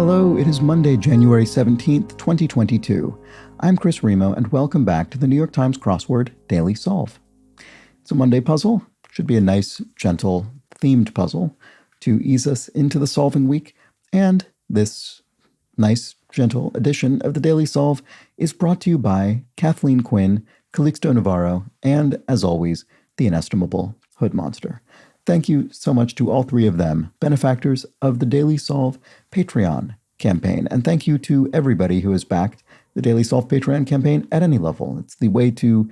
Hello, it is Monday, January 17th, 2022. I'm Chris Remo, and welcome back to the New York Times Crossword Daily Solve. It's a Monday puzzle. Should be a nice, gentle, themed puzzle to ease us into the solving week. And this nice, gentle edition of the Daily Solve is brought to you by Kathleen Quinn, Calixto Navarro, and, as always, the inestimable Hood Monster. Thank you so much to all three of them, benefactors of the Daily Solve Patreon campaign. And thank you to everybody who has backed the Daily Solve Patreon campaign at any level. It's the way to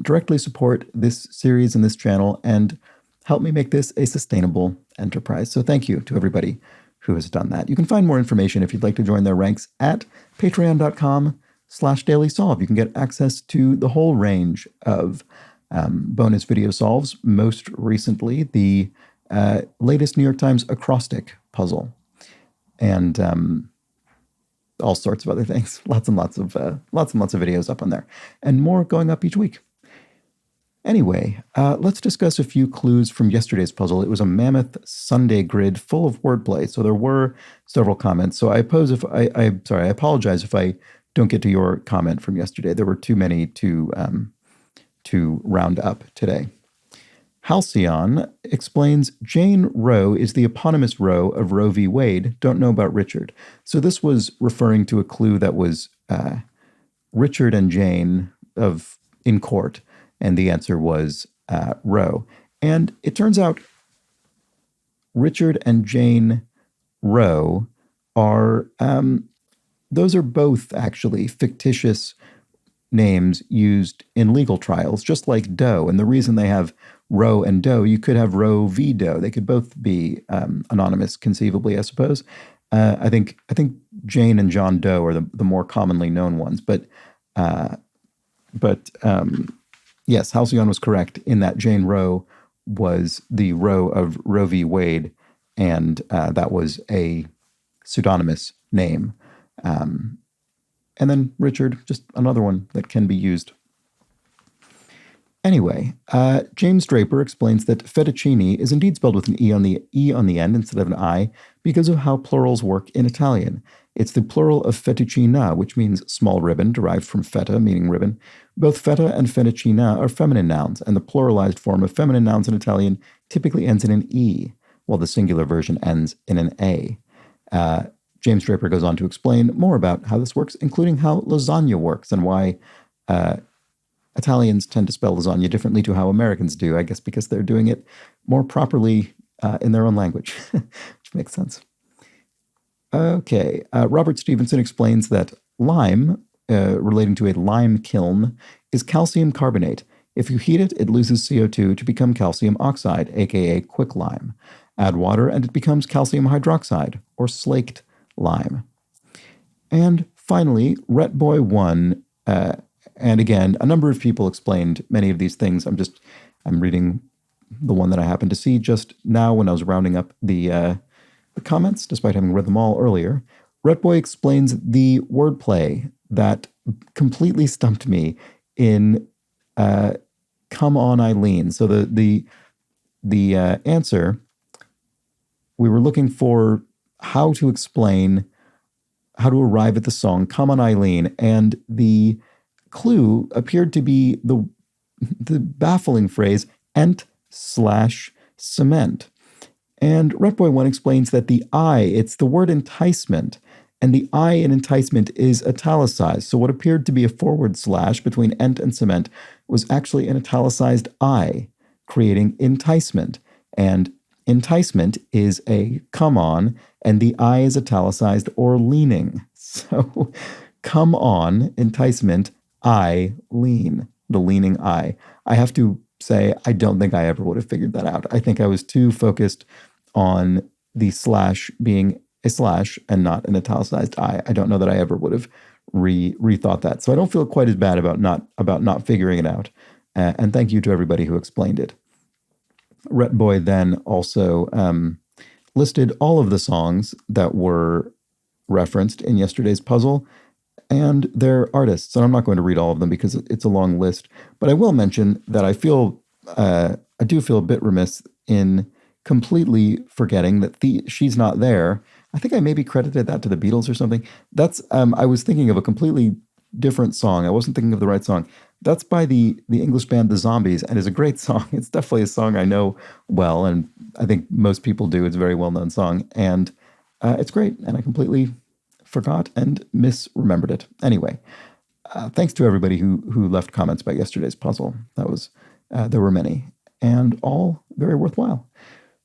directly support this series and this channel and help me make this a sustainable enterprise. So thank you to everybody who has done that. You can find more information if you'd like to join their ranks at patreon.com/dailysolve. You can get access to the whole range of bonus video solves, most recently the latest New York Times acrostic puzzle, and all sorts of other things. Lots and lots of videos up on there, and more going up each week. Anyway, let's discuss a few clues from yesterday's puzzle. It was a mammoth Sunday grid full of wordplay, so there were several comments. So I apologize if I don't get to your comment from yesterday. There were too many to round up today. Halcyon explains Jane Roe is the eponymous Roe of Roe v. Wade. Don't know about Richard. So this was referring to a clue that was Richard and Jane in court, and the answer was Roe. And it turns out Richard and Jane Roe are those are both actually fictitious names used in legal trials, just like Doe. And the reason they have Roe and Doe, you could have Roe v. Doe. They could both be anonymous, conceivably, I suppose. I think Jane and John Doe are the more commonly known ones. But yes, Halcyon was correct in that Jane Roe was the Roe of Roe v. Wade, and that was a pseudonymous name. And then Richard, just another one that can be used. Anyway, James Draper explains that fettuccine is indeed spelled with an E on the end instead of an I because of how plurals work in Italian. It's the plural of fettuccina, which means small ribbon, derived from feta, meaning ribbon. Both feta and fettuccina are feminine nouns, and the pluralized form of feminine nouns in Italian typically ends in an E, while the singular version ends in an A. James Draper goes on to explain more about how this works, including how lasagna works and why Italians tend to spell lasagna differently to how Americans do, I guess because they're doing it more properly in their own language, which makes sense. Okay, Robert Stevenson explains that lime, relating to a lime kiln, is calcium carbonate. If you heat it, it loses CO2 to become calcium oxide, aka quicklime. Add water and it becomes calcium hydroxide, or slaked lime. And finally, Retboy1, and again, a number of people explained many of these things. I'm reading the one that I happened to see just now when I was rounding up the comments, despite having read them all earlier. Retboy explains the wordplay that completely stumped me in Come On Eileen. So the answer, we were looking for how to arrive at the song Come On Eileen, and the clue appeared to be the baffling phrase ent/cement. And Retboy1 explains that the I, it's the word enticement, and the I in enticement is italicized. So what appeared to be a forward slash between ent and cement was actually an italicized I, creating enticement. And enticement is a come on, and the I is italicized or leaning. So come on, enticement, I lean, the leaning I. I have to say, I don't think I ever would have figured that out. I think I was too focused on the slash being a slash and not an italicized I. I don't know that I ever would have rethought that. So I don't feel quite as bad about not figuring it out. And thank you to everybody who explained it. Retboy then also listed all of the songs that were referenced in yesterday's puzzle and their artists. And I'm not going to read all of them because it's a long list, but I will mention that I do feel a bit remiss in completely forgetting that She's Not There I think I maybe credited that to the Beatles or something. That's I was thinking of a completely different song. I wasn't thinking of the right song. That's by the English band The Zombies, and is a great song. It's definitely a song I know well, and I think most people do. It's a very well known song, and it's great. And I completely forgot and misremembered it. Anyway, thanks to everybody who left comments about yesterday's puzzle. That was there were many, and all very worthwhile.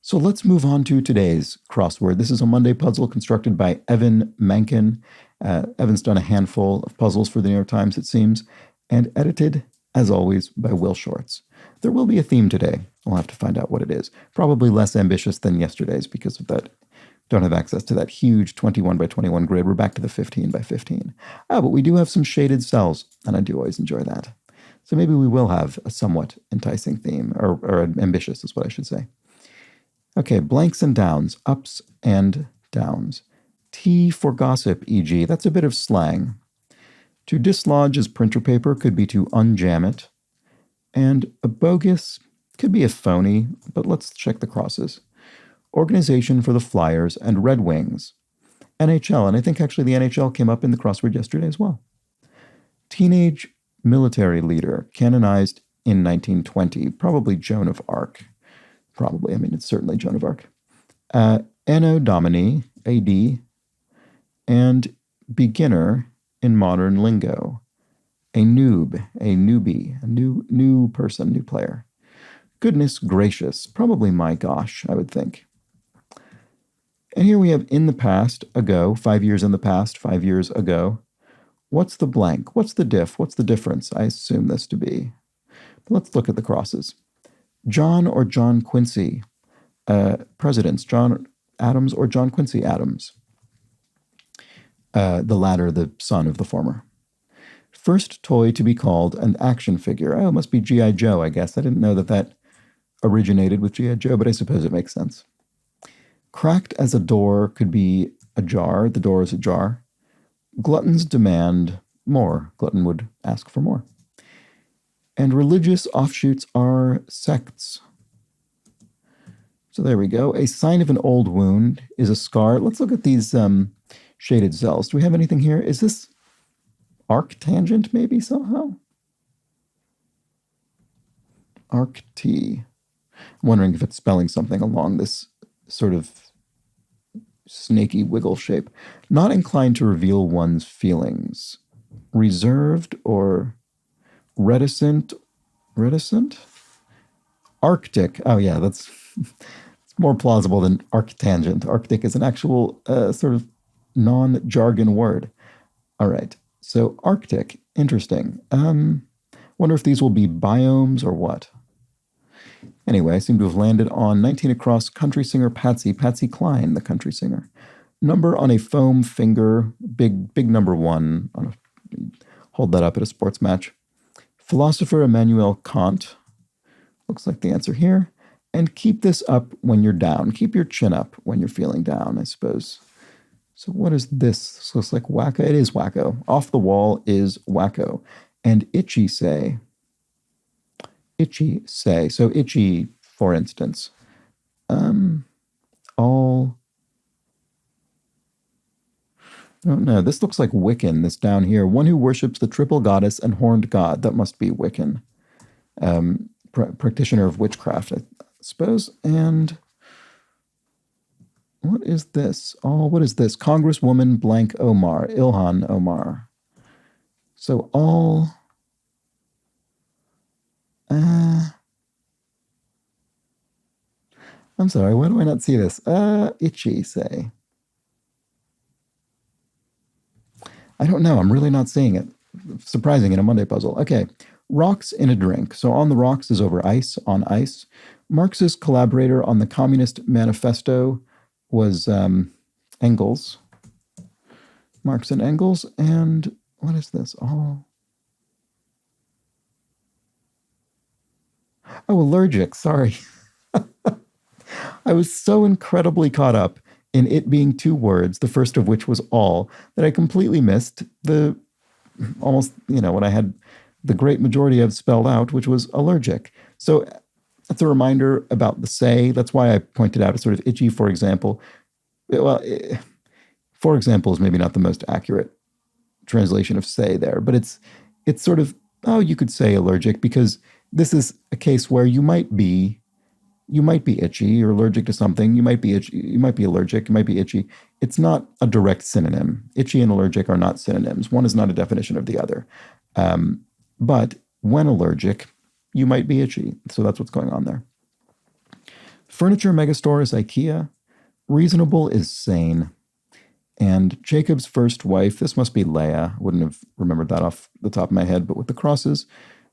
So let's move on to today's crossword. This is a Monday puzzle constructed by Evan Mankin. Evan's done a handful of puzzles for the New York Times, it seems, and edited, as always, by Will Shorts. There will be a theme today. We'll have to find out what it is. Probably less ambitious than yesterday's because of that. Don't have access to that huge 21 by 21 grid. We're back to the 15 by 15. But we do have some shaded cells, and I do always enjoy that. So maybe we will have a somewhat enticing theme, or ambitious is what I should say. Okay, blanks and downs, ups and downs. T for gossip, e.g. That's a bit of slang. To dislodge as printer paper could be to unjam it. And a bogus could be a phony, but let's check the crosses. Organization for the Flyers and Red Wings. NHL, and I think actually the NHL came up in the crossword yesterday as well. Teenage military leader, canonized in 1920, probably Joan of Arc. Probably, I mean, it's certainly Joan of Arc. Anno Domini, AD, and beginner in modern lingo. A noob, a newbie, a new person, new player. Goodness gracious, probably my gosh, I would think. And here we have in the past, ago, 5 years in the past, 5 years ago. What's the blank? What's the diff? What's the difference? I assume this to be. But let's look at the crosses. John or John Quincy, presidents, John Adams or John Quincy Adams. The latter, the son of the former. First toy to be called an action figure. Oh, it must be G.I. Joe, I guess. I didn't know that originated with G.I. Joe, but I suppose it makes sense. Cracked as a door could be ajar. The door is ajar. Gluttons demand more. Glutton would ask for more. And religious offshoots are sects. So there we go. A sign of an old wound is a scar. Let's look at these shaded cells. Do we have anything here? Is this arctangent maybe somehow? Arct. I'm wondering if it's spelling something along this sort of snaky wiggle shape. Not inclined to reveal one's feelings. Reserved or reticent? Arctic. Oh yeah, that's it's more plausible than arctangent. Arctic is an actual sort of non-jargon word. All right. So Arctic, interesting. Wonder if these will be biomes or what. Anyway, I seem to have landed on 19 across country singer Patsy Cline, the country singer. Number on a foam finger, big number 1. Hold that up at a sports match. Philosopher Immanuel Kant, looks like the answer here. And keep this up when you're down. Keep your chin up when you're feeling down, I suppose. So what is this? This looks like wacko. It is wacko. Off the wall is wacko. And itchy say. Itchy say. So itchy, for instance. All. I don't know. This looks like Wiccan, this down here. One who worships the triple goddess and horned god. That must be Wiccan. Practitioner of witchcraft, I suppose. And what is this? What is this? Congresswoman blank Omar. Ilhan Omar. So all... I'm sorry, why do I not see this? Itchy, say. I don't know, I'm really not seeing it. Surprising in a Monday puzzle. Okay, rocks in a drink. So on the rocks is over ice, on ice. Marx's collaborator on the Communist Manifesto was Engels. Marx and Engels. And what is this? Oh, allergic, sorry. I was so incredibly caught up in it being 2 words, the first of which was all, that I completely missed the almost, what I had the great majority of spelled out, which was allergic. So that's a reminder about the say. That's why I pointed out a sort of itchy, for example. Well, For example is maybe not the most accurate translation of say there, but it's sort of, oh, you could say allergic, because this is a case where you might be itchy, you're allergic to something, you might be itchy, you might be allergic, you might be itchy. It's not a direct synonym. Itchy and allergic are not synonyms. One is not a definition of the other. But when allergic, you might be itchy. So that's what's going on there. Furniture megastore is IKEA. Reasonable is sane. And Jacob's first wife, this must be Leah. Wouldn't have remembered that off the top of my head, but with the crosses,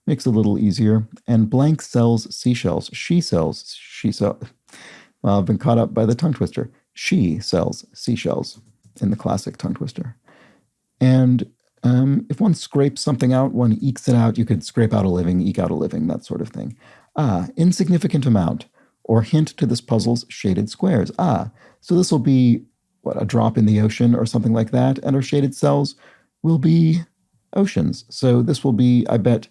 makes it a little easier. And blank sells seashells. She sells. Well, I've been caught up by the tongue twister. She sells seashells in the classic tongue twister. And if one scrapes something out, one ekes it out. You could scrape out a living, eke out a living, that sort of thing. Insignificant amount, or hint to this puzzle's shaded squares. So this will be, what, a drop in the ocean or something like that, and our shaded cells will be oceans. So this will be, I bet,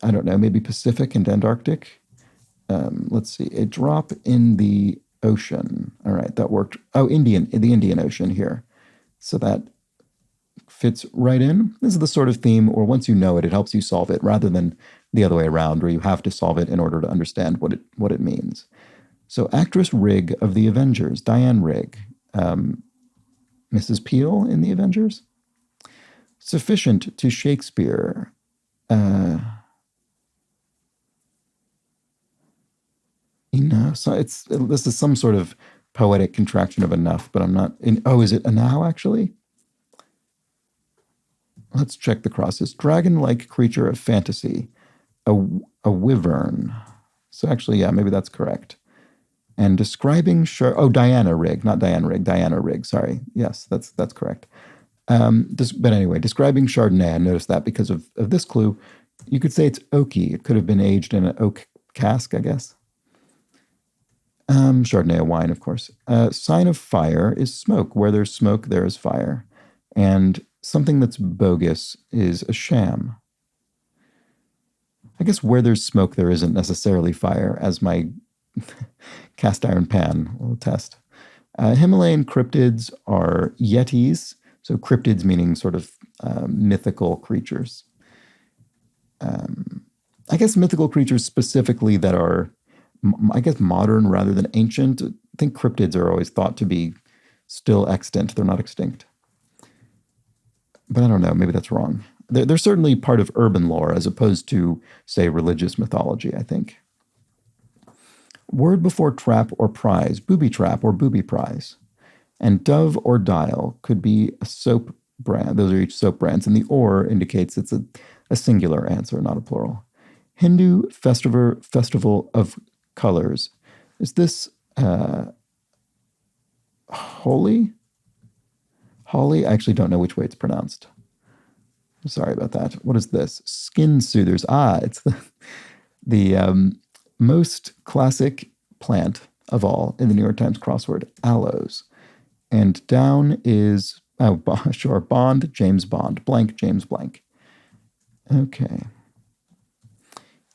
I don't know, maybe Pacific and Antarctic. Let's see, a drop in the ocean. All right, that worked. Oh, the Indian Ocean here. So that fits right in. This is the sort of theme, or once you know it, it helps you solve it, rather than the other way around, where you have to solve it in order to understand what it means. So actress Rigg of the Avengers, Diane Rigg. Mrs. Peel in the Avengers. Sufficient to Shakespeare. Enough. So this is some sort of poetic contraction of enough, but I'm not in. Oh, is it enow actually? Let's check the crosses. Dragon-like creature of fantasy, a wyvern. So actually, yeah, maybe that's correct. And describing Diana Rigg, not Diane Rigg, Diana Rigg. Sorry, yes, that's correct. But anyway, describing Chardonnay. I noticed that because of this clue. You could say it's oaky. It could have been aged in an oak cask, I guess. Chardonnay, a wine, of course. Sign of fire is smoke. Where there's smoke, there is fire. And something that's bogus is a sham. I guess where there's smoke, there isn't necessarily fire, as my cast iron pan will test. Himalayan cryptids are yetis. So cryptids meaning sort of mythical creatures. I guess mythical creatures specifically that are, I guess, modern rather than ancient. I think cryptids are always thought to be still extant. They're not extinct. But I don't know. Maybe that's wrong. They're certainly part of urban lore as opposed to, say, religious mythology, I think. Word before trap or prize, booby trap or booby prize. And dove or dial could be a soap brand. Those are each soap brands. And the or indicates it's a singular answer, not a plural. Hindu festival of colors. Is this Holi? Holi? I actually don't know which way it's pronounced. Sorry about that. What is this? Skin soothers. It's the most classic plant of all in the New York Times crossword, aloes. And down is, Bond, James Bond, blank, James blank. Okay.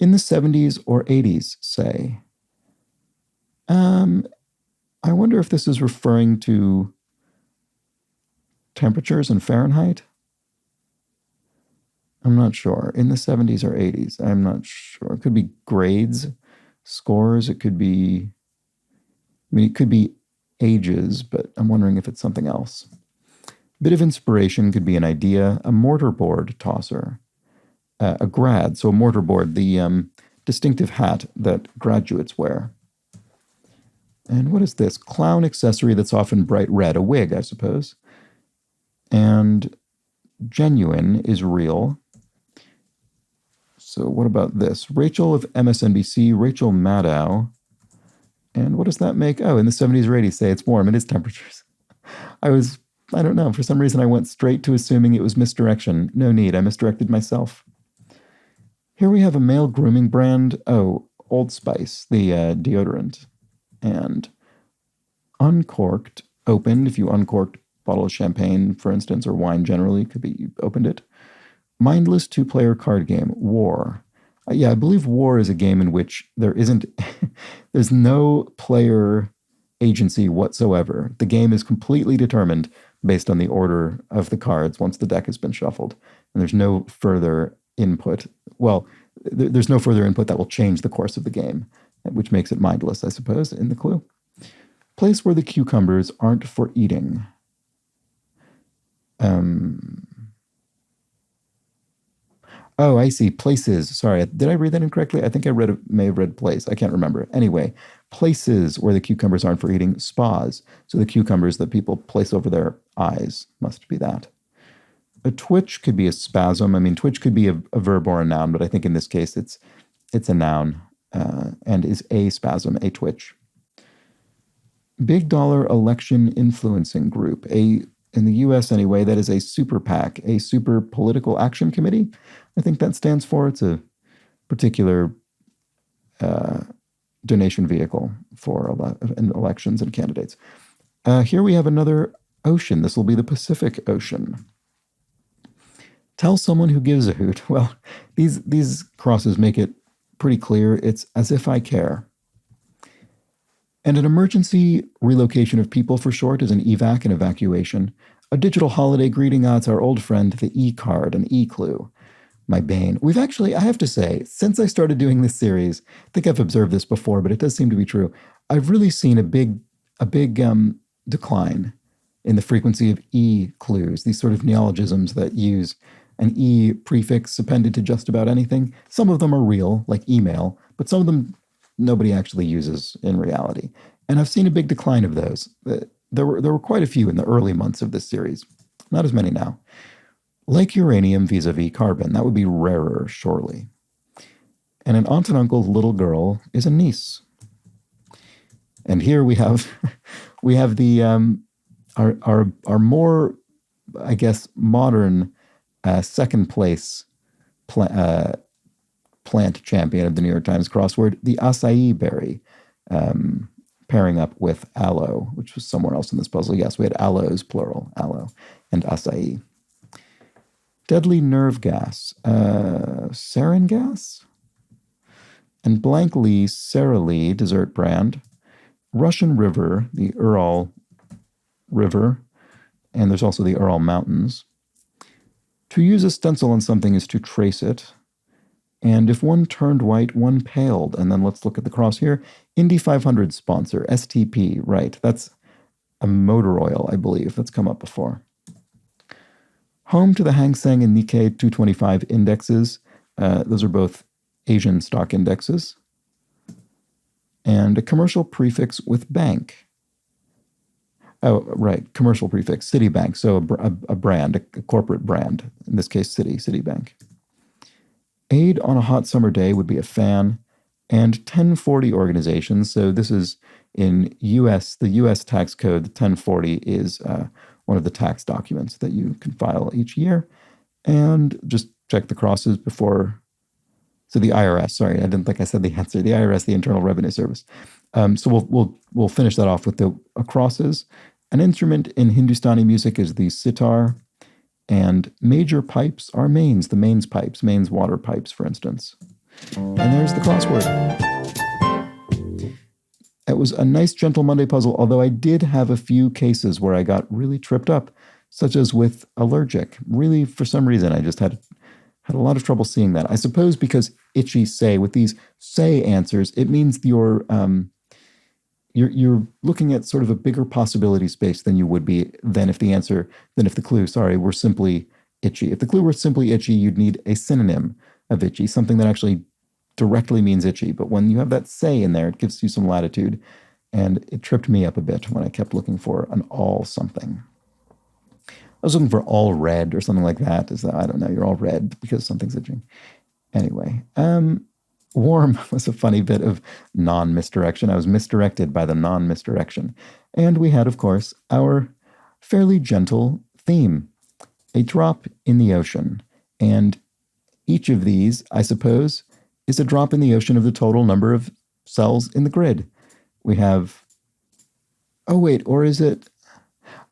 In the 70s or 80s, say. I wonder if this is referring to temperatures in Fahrenheit. I'm not sure. In the 70s or 80s, I'm not sure. It could be grades, scores. It could be, it could be ages, but I'm wondering if it's something else. Bit of inspiration could be an idea. A mortarboard tosser. A grad, so a mortarboard, the distinctive hat that graduates wear. And what is this? Clown accessory that's often bright red. A wig, I suppose. And genuine is real. So what about this? Rachel of MSNBC, Rachel Maddow. And what does that make? Oh, in the 70s or 80s, say it's warm. It is temperatures. I don't know. For some reason, I went straight to assuming it was misdirection. No need. I misdirected myself. Here we have a male grooming brand. Oh, Old Spice, the deodorant. And uncorked, opened. If you uncorked a bottle of champagne, for instance, or wine generally, could be you opened it. Mindless two-player card game, War. I believe War is a game in which there's no player agency whatsoever. The game is completely determined based on the order of the cards once the deck has been shuffled. And there's no further input. Well, there's no further input that will change the course of the game, which makes it mindless, I suppose, in the clue. Place where the cucumbers aren't for eating. Oh, I see. Places. Sorry, did I read that incorrectly? I think I may have read place. I can't remember. Anyway, places where the cucumbers aren't for eating. Spas. So the cucumbers that people place over their eyes must be that. A twitch could be a spasm. I mean, twitch could be a verb or a noun, but I think in this case it's a noun and is a spasm, a twitch. Big dollar election influencing group. In the U.S. anyway, that is a super PAC, a super political action committee. I think that stands for. It's a particular donation vehicle for elections and candidates. Here we have another ocean. This will be the Pacific Ocean. Tell someone who gives a hoot. Well, these crosses make it pretty clear. It's as if I care. And an emergency relocation of people, for short, is an evac, an evacuation. A digital holiday greeting, it's our old friend, the E-card, an E-clue. My bane. We've actually, I have to say, since I started doing this series, I think I've observed this before, but it does seem to be true. I've really seen a big decline in the frequency of E-clues, these sort of neologisms that use an E prefix appended to just about anything. Some of them are real, like email, but some of them nobody actually uses in reality. And I've seen a big decline of those. There were quite a few in the early months of this series. Not as many now. Like uranium vis-a-vis carbon. That would be rarer, surely. And an aunt and uncle's little girl is a niece. And here we have the our more, I guess, modern second place plant champion of the New York Times crossword, the acai berry, pairing up with aloe, which was somewhere else in this puzzle. Yes, we had aloes, plural, aloe, and acai. Deadly nerve gas, sarin gas? And blankly, Sara Lee, dessert brand. Russian River, the Ural River, and there's also the Ural Mountains. To use a stencil on something is to trace it. And if one turned white, one paled. And then let's look at the cross here. Indy 500 sponsor, STP, right. That's a motor oil, I believe. That's come up before. Home to the Hang Seng and Nikkei 225 indexes. Those are both Asian stock indexes. And a commercial prefix with bank. Oh, right, commercial prefix, Citibank. So a brand, a corporate brand. In this case, Citibank. Aid on a hot summer day would be a fan, and 1040 organizations. So this is in the U.S. tax code. The 1040 is one of the tax documents that you can file each year. And just check the crosses before. So the IRS. Sorry, I didn't think I said the answer. The IRS, the Internal Revenue Service. So we'll finish that off with the crosses. An instrument in Hindustani music is the sitar. And major pipes are mains, the mains pipes, mains water pipes, for instance. And there's the crossword. It was a nice, gentle Monday puzzle, although I did have a few cases where I got really tripped up, such as with allergic. Really, for some reason, I just had a lot of trouble seeing that. I suppose because itchy say, with these say answers, it means you're looking at sort of a bigger possibility space than you would be than if the clue, were simply itchy. If the clue were simply itchy, you'd need a synonym of itchy, something that actually directly means itchy. But when you have that say in there, it gives you some latitude. And it tripped me up a bit when I kept looking for an all something. I was looking for all red or something like that. I don't know, you're all red because something's itching. Anyway, warm was a funny bit of non-misdirection. I was misdirected by the non-misdirection. And we had, of course, our fairly gentle theme, a drop in the ocean. And each of these, I suppose, is a drop in the ocean of the total number of cells in the grid. We have, oh wait, or is it?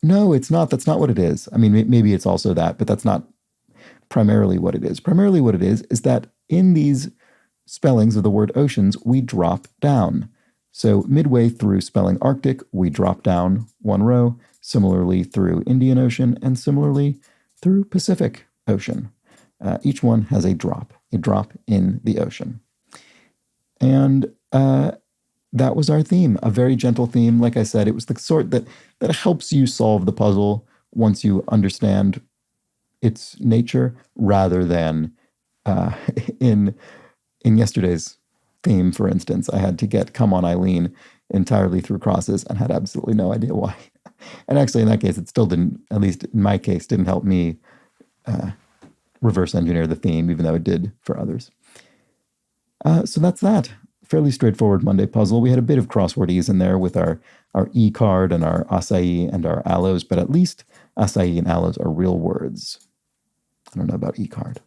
No, it's not. That's not what it is. I mean, maybe it's also that, but that's not primarily what it is. Primarily what it is that in these spellings of the word oceans, we drop down. So midway through spelling Arctic, we drop down one row. similarly through Indian Ocean, and similarly through Pacific Ocean. Each one has a drop in the ocean. And that was our theme, a very gentle theme. Like I said, it was the sort that helps you solve the puzzle once you understand its nature, rather than in yesterday's theme, for instance, I had to get Come On Eileen entirely through crosses and had absolutely no idea why. And actually, in that case, it still didn't, at least in my case, didn't help me reverse engineer the theme, even though it did for others. So that's that. Fairly straightforward Monday puzzle. We had a bit of crossword ease in there with our E card and our acai and our aloes, but at least acai and aloes are real words. I don't know about E card.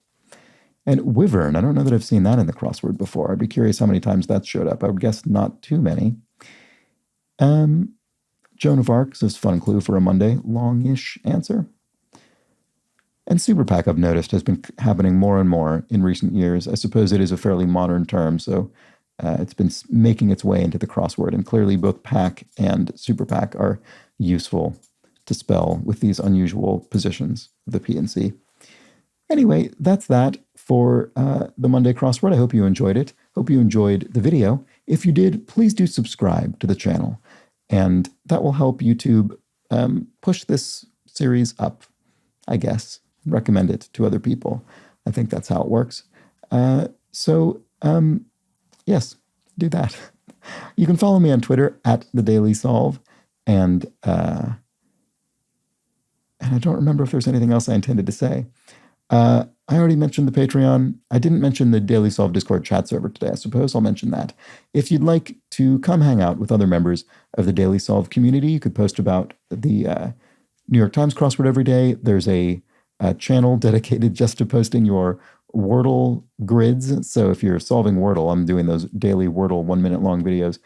And wyvern, I don't know that I've seen that in the crossword before. I'd be curious how many times that showed up. I would guess not too many. Joan of Arc says fun clue for a Monday. Long-ish answer. And super pack, I've noticed, has been happening more and more in recent years. I suppose it is a fairly modern term, so it's been making its way into the crossword. And clearly both pack and super pack are useful to spell with these unusual positions of the P and C. Anyway, that's that for the Monday crossword. I hope you enjoyed it. Hope you enjoyed the video. If you did, please do subscribe to the channel. And that will help YouTube push this series up, I guess. Recommend it to other people. I think that's how it works. Yes, do that. You can follow me on Twitter at @TheDailySolve. And I don't remember if there's anything else I intended to say. I already mentioned the Patreon. I didn't mention the Daily Solve Discord chat server today. I suppose I'll mention that. If you'd like to come hang out with other members of the Daily Solve community, you could post about the New York Times crossword every day. There's a channel dedicated just to posting your Wordle grids. So if you're solving Wordle, I'm doing those daily Wordle 1 minute long videos.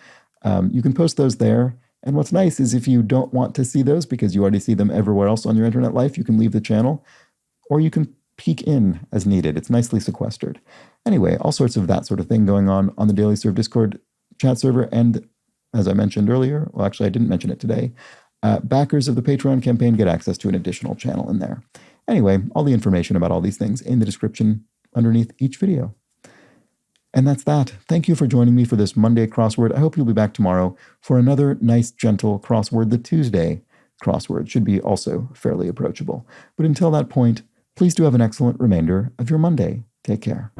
You can post those there. And what's nice is if you don't want to see those because you already see them everywhere else on your internet life, you can leave the channel, or you can peek in as needed. It's nicely sequestered. Anyway, all sorts of that sort of thing going on the Daily Serve Discord chat server. And as I mentioned earlier, well, actually, I didn't mention it today, backers of the Patreon campaign get access to an additional channel in there. Anyway, all the information about all these things in the description underneath each video. And that's that. Thank you for joining me for this Monday crossword. I hope you'll be back tomorrow for another nice, gentle crossword. The Tuesday crossword should be also fairly approachable. But until that point, please do have an excellent remainder of your Monday. Take care.